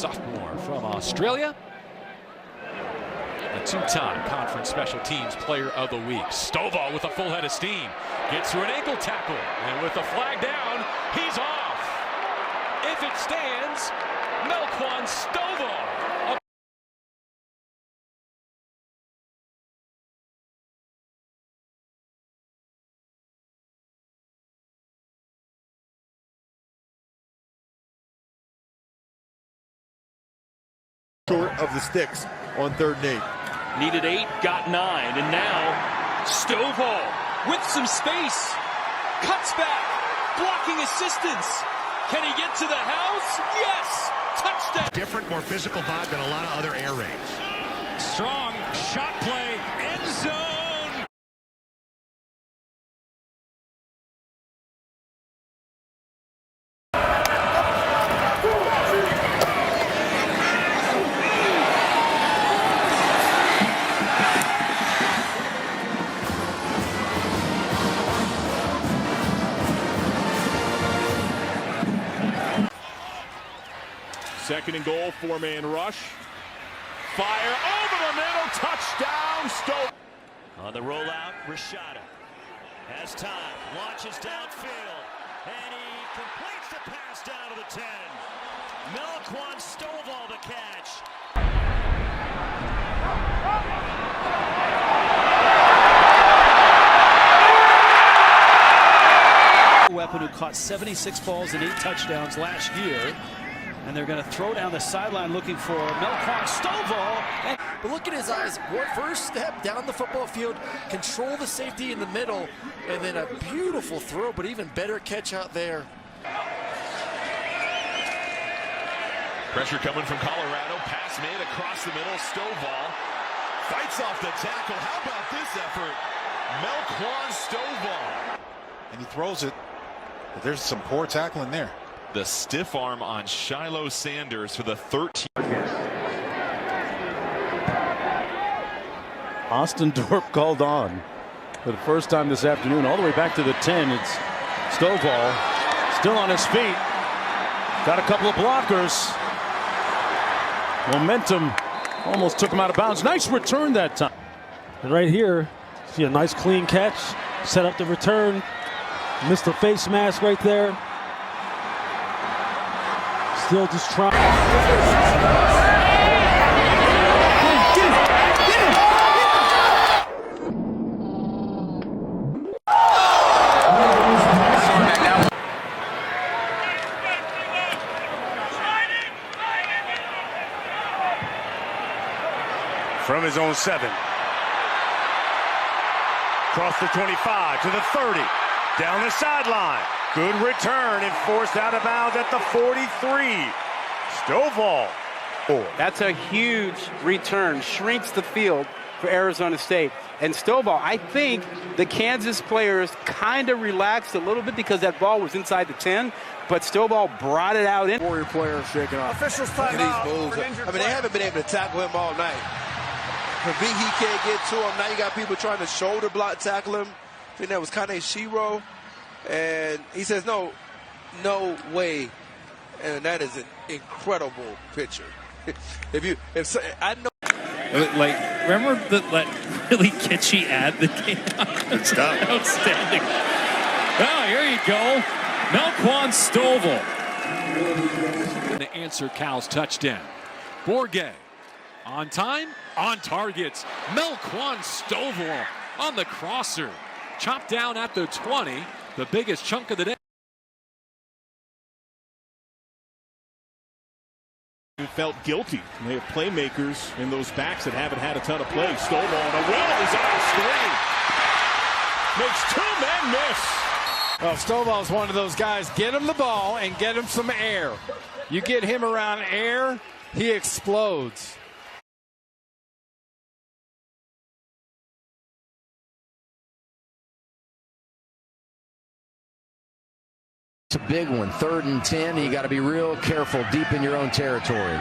Sophomore from Australia. A two-time Conference Special Teams Player of the Week. Stovall with a full head of steam. Gets through an ankle tackle. And with the flag down, he's off. If it stands, Melquan Stovall. Short of the sticks on 3rd and 8. Needed 8, got 9, and now Stovall with some space, cuts back, blocking assistance. Can he get to the house? Yes! Touchdown! Different, more physical vibe than a lot of other air raids. Strong shot play, end zone. Second and goal, 4-man rush. Fire over the middle, touchdown, Stoke. On the rollout, Rashada has time, launches downfield, and he completes the pass down to the 10. Melquan Stovall to catch. Weapon who caught 76 balls and 8 touchdowns last year. And they're going to throw down the sideline looking for Melquan Stovall. But look at his eyes. First step down the football field, control the safety in the middle, and then a beautiful throw, but even better catch out there. Pressure coming from Colorado. Pass made across the middle. Stovall fights off the tackle. How about this effort? Melquan Stovall. And he throws it. But there's some poor tackling there. The stiff arm on Shiloh Sanders for the 13th. Austin Dorp called on for the first time this afternoon, all the way back to the 10. It's Stovall still on his feet. Got a couple of blockers. Momentum almost took him out of bounds. Nice return that time. And right here, see a nice clean catch, set up the return. Missed the face mask right there. Still just trying. From his own 7. Across the 25 to the 30. Down the sideline. Good return and forced out of bounds at the 43. Stovall. That's a huge return. Shrinks the field for Arizona State. And Stovall, I think the Kansas players kind of relaxed a little bit because that ball was inside the 10. But Stovall brought it out in. Warrior player shaking off. Officials time out. These moves. I mean, they haven't been able to tackle him all night. For B, he can't get to him. Now you got people trying to shoulder block tackle him. I think that was Kane Shiro. And he says, no way. And that is an incredible picture. I know. Like, remember that really kitschy ad that came out? It's outstanding. Oh, here you go. Melquan Stovall. To answer Cal's touchdown. Borgay on time, on target. Melquan Stovall on the crosser. Chopped down at the 20. The biggest chunk of the day. Felt guilty. They have playmakers in those backs that haven't had a ton of play. Stovall on a well is on a screen. Makes 2 men miss. Well, Stovall's one of those guys. Get him the ball and get him some air. You get him around air, he explodes. It's a big one. 3rd and 10. You got to be real careful deep in your own territory.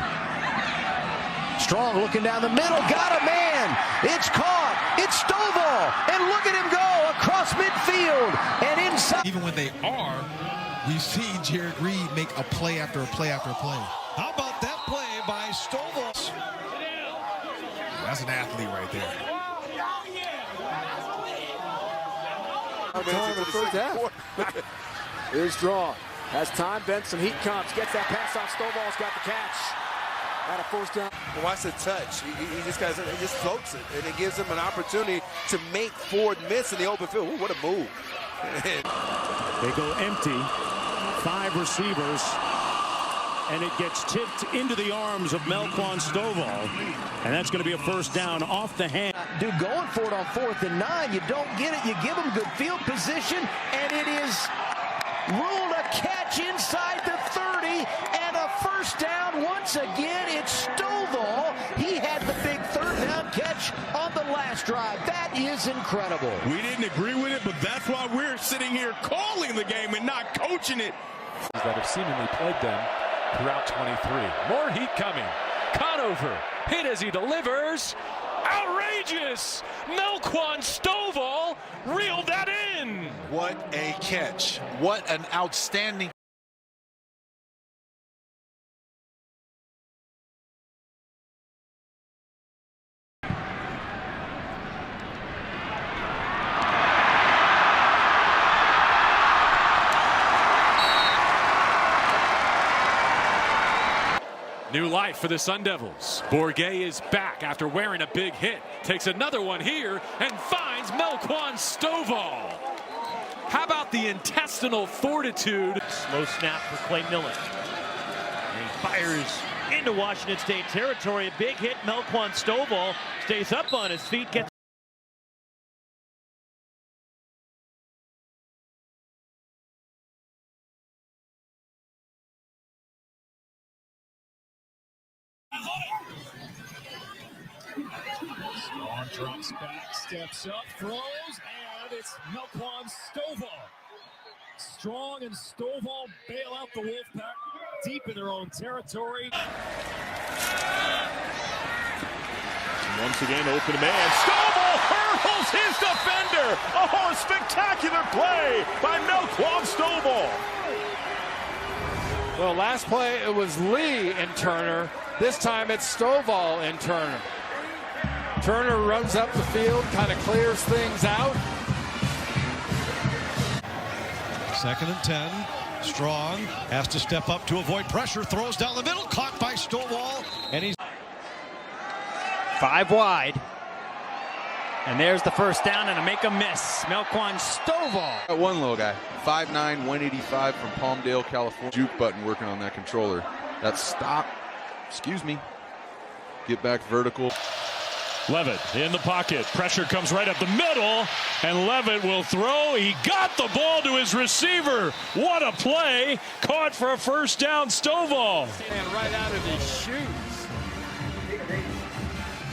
Strong looking down the middle. Got a man. It's caught. It's Stovall. And look at him go across midfield and inside. Even when they are, we've seen Jared Reed make a play after a play after a play. How about that play That's an athlete right there. Time in the first half. Here's draw. Has time. Benson. Heat comes. Gets that pass off. Stovall's got the catch. At a first down. But watch the touch. He just floats it, and it gives him an opportunity to make Ford miss in the open field. Ooh, what a move. They go empty. 5 receivers. And it gets tipped into the arms of Melquan Stovall. And that's going to be a first down off the hand. Dude, going for it on 4th and 9. You don't get it. You give them good field position. And it is ruled a catch inside the 30. And a first down once again. It's Stovall. He had the big 3rd down catch on the last drive. That is incredible. We didn't agree with it, but that's why we're sitting here calling the game and not coaching it. That have seemingly plagued them throughout 23. More heat coming. Conover hit as he delivers. Outrageous! Melquan Stovall reeled that in. What a catch. What an outstanding. New life for the Sun Devils. Bourget is back after wearing a big hit. Takes another one here and finds Melquan Stovall. How about the intestinal fortitude? Slow snap for Clay Millen. And he fires into Washington State territory. A big hit. Melquan Stovall stays up on his feet. Gets Strong drops back, steps up, throws, and it's Melquan Stovall. Strong and Stovall bail out the Wolfpack deep in their own territory. Once again, open man. Stovall hurdles his defender. Oh, a spectacular play by Melquan Stovall. Well, last play it was Lee and Turner. This time it's Stovall and Turner. Turner runs up the field, kind of clears things out. 2nd and 10. Strong has to step up to avoid pressure. Throws down the middle. Caught by Stovall. And he's 5 wide. And there's the first down and a make a miss. Melquan Stovall. That one little guy, 5'9", 185 from Palmdale, California. Juke button working on that controller. That stop, excuse me, get back vertical. Levitt in the pocket. Pressure comes right up the middle, and Levitt will throw. He got the ball to his receiver. What a play. Caught for a first down, Stovall. And right out of his shoes.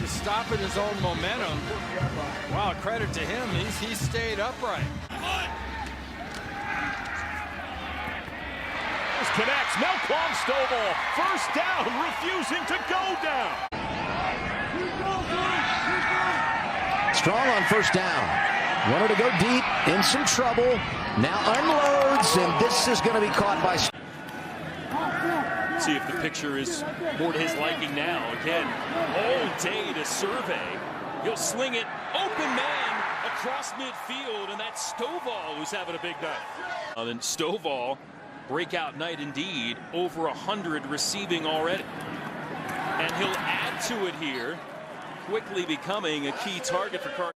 Just stopping his own momentum. Wow, credit to him. He stayed upright. This connects. Melquan Stovall, first down, refusing to go down. Strong on first down. Wanted to go deep, in some trouble. Now unloads, and this is going to be caught by... See if the picture is more to his liking now. Again, all day to survey. He'll sling it, open man, across midfield, and that's Stovall who's having a big night. Then Stovall, breakout night indeed, over 100 receiving already. And he'll add to it here, quickly becoming a key target for Cardinals.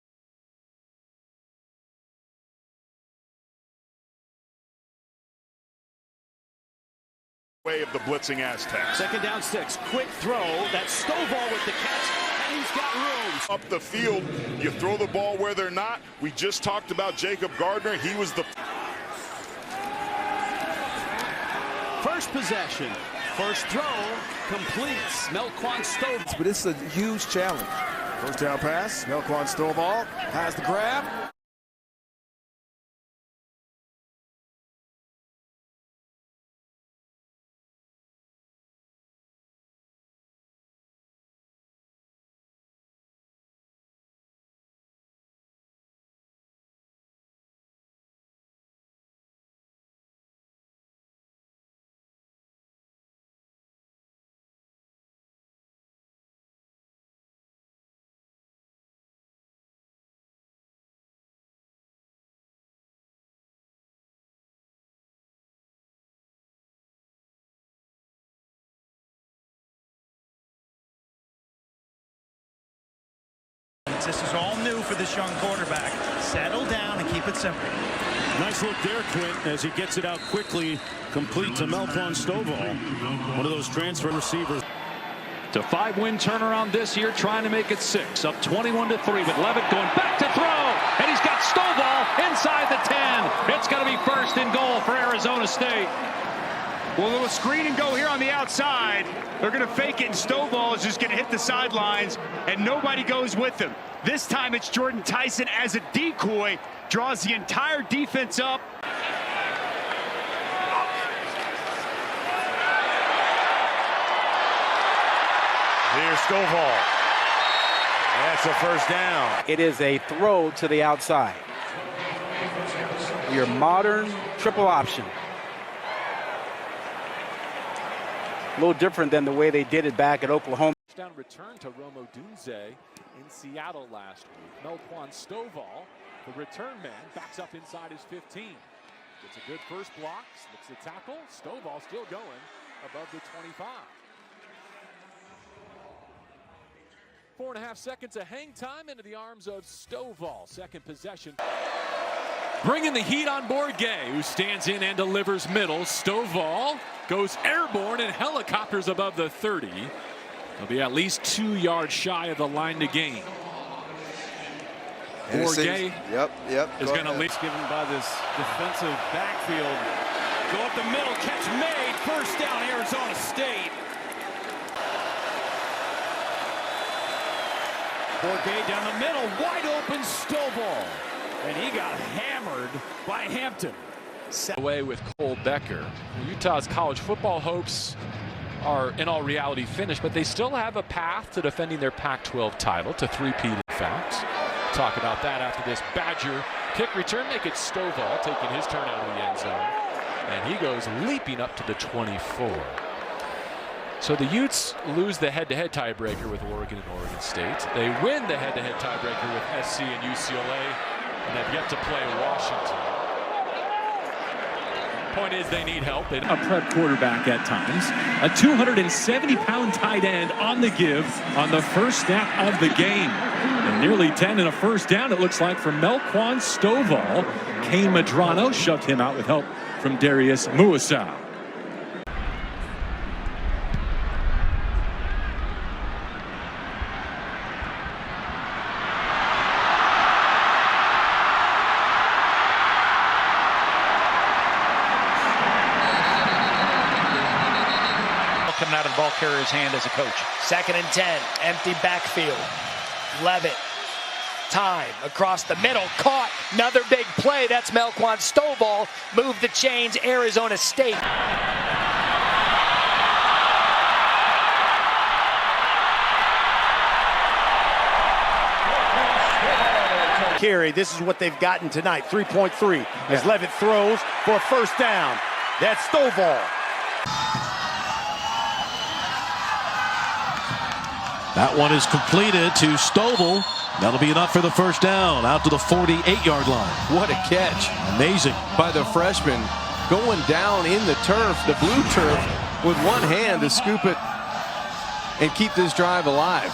Way of the blitzing Aztecs. 2nd down 6, quick throw. That's Stovall with the catch, and he's got room. Up the field, you throw the ball where they're not. We just talked about Jacob Gardner. He was the First possession. First throw completes. Melquan Stovall. But it's a huge challenge. First down pass. Melquan Stovall has the grab. This is all new for this young quarterback. Settle down and keep it simple. Nice look there, Quint, as he gets it out quickly, complete to Melquan Stovall. One of those transfer receivers. To 5-win turnaround this year, trying to make it 6. Up 21-3, but Levitt going back to throw, and he's got Stovall inside the 10. It's going to be first and goal for Arizona State. Well, a little screen and go here on the outside. They're going to fake it, and Stovall is just going to hit the sidelines, and nobody goes with him. This time it's Jordan Tyson as a decoy, draws the entire defense up. Here's Stovall. That's a first down. It is a throw to the outside. Your modern triple option. A little different than the way they did it back at Oklahoma. Touchdown return to Romo Dunze in Seattle last week. Melquan Stovall, the return man, backs up inside his 15. Gets a good first block, slips the tackle. Stovall still going above the 25. 4.5 seconds of hang time into the arms of Stovall. Second possession. Bringing the heat on Bourget, who stands in and delivers middle. Stovall goes airborne and helicopters above the 30. He'll be at least 2 yards shy of the line to gain. Bourget is going to lead. Given by this defensive backfield. Go up the middle, catch made. First down, Arizona State. Bourget down the middle, wide open Stovall. And he got hammered by Hampton. Away with Cole Becker. Utah's college football hopes are in all reality finished, but they still have a path to defending their Pac-12 title, to three-peat in fact. Talk about that after this Badger kick return. Make it Stovall taking his turn out of the end zone. And he goes leaping up to the 24. So the Utes lose the head-to-head tiebreaker with Oregon and Oregon State. They win the head-to-head tiebreaker with SC and UCLA, and have yet to play Washington. Point is, they need help. A prep quarterback at times. A 270-pound tight end on the give on the first snap of the game. And nearly 10 and a first down, it looks like, for Melquan Stovall. Kane Madrano shoved him out with help from Darius Muasau. Coming out of the ball carrier's hand as a coach. 2nd and 10, empty backfield. Levitt, time across the middle, caught. Another big play. That's Melquan Stovall. Move the chains, Arizona State. Carry. This is what they've gotten tonight. 3.3 as Levitt throws for a first down. That's Stovall. That one is completed to Stovall. That'll be enough for the first down, out to the 48-yard line. What a catch. Amazing. By the freshman, going down in the turf, the blue turf, with one hand to scoop it and keep this drive alive.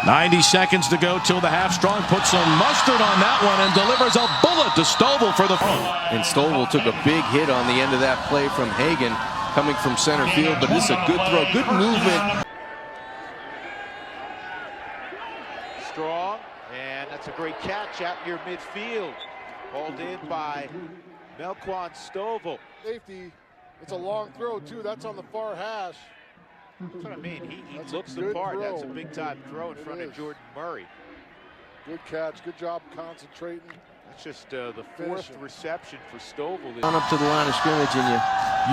90 seconds to go till the half. Strong puts some mustard on that one and delivers a bullet to Stovall for the point. And Stovall took a big hit on the end of that play from Hagan, coming from center field, but this is a good throw, good movement. Strong, and that's a great catch out near midfield. Hauled in by Melquan Stovall. Safety, it's a long throw too. That's on the far hash. That's what I mean. He looks the part. Throw. That's a big-time throw in front of Jordan Murray. Good catch. Good job concentrating. That's just the 4th reception for Stovall. On up to the line of scrimmage and you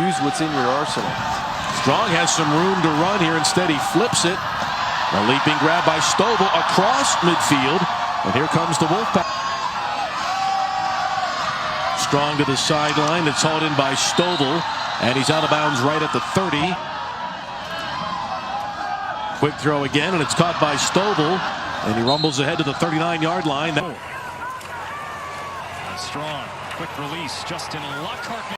use what's in your arsenal. Strong has some room to run here. Instead, he flips it. A leaping grab by Stovall across midfield. And here comes the Wolfpack. Strong to the sideline. It's hauled in by Stovall. And he's out of bounds right at the 30. Quick throw again, and it's caught by Stovall. And he rumbles ahead to the 39-yard line. Strong, quick release, Justin Lockhart.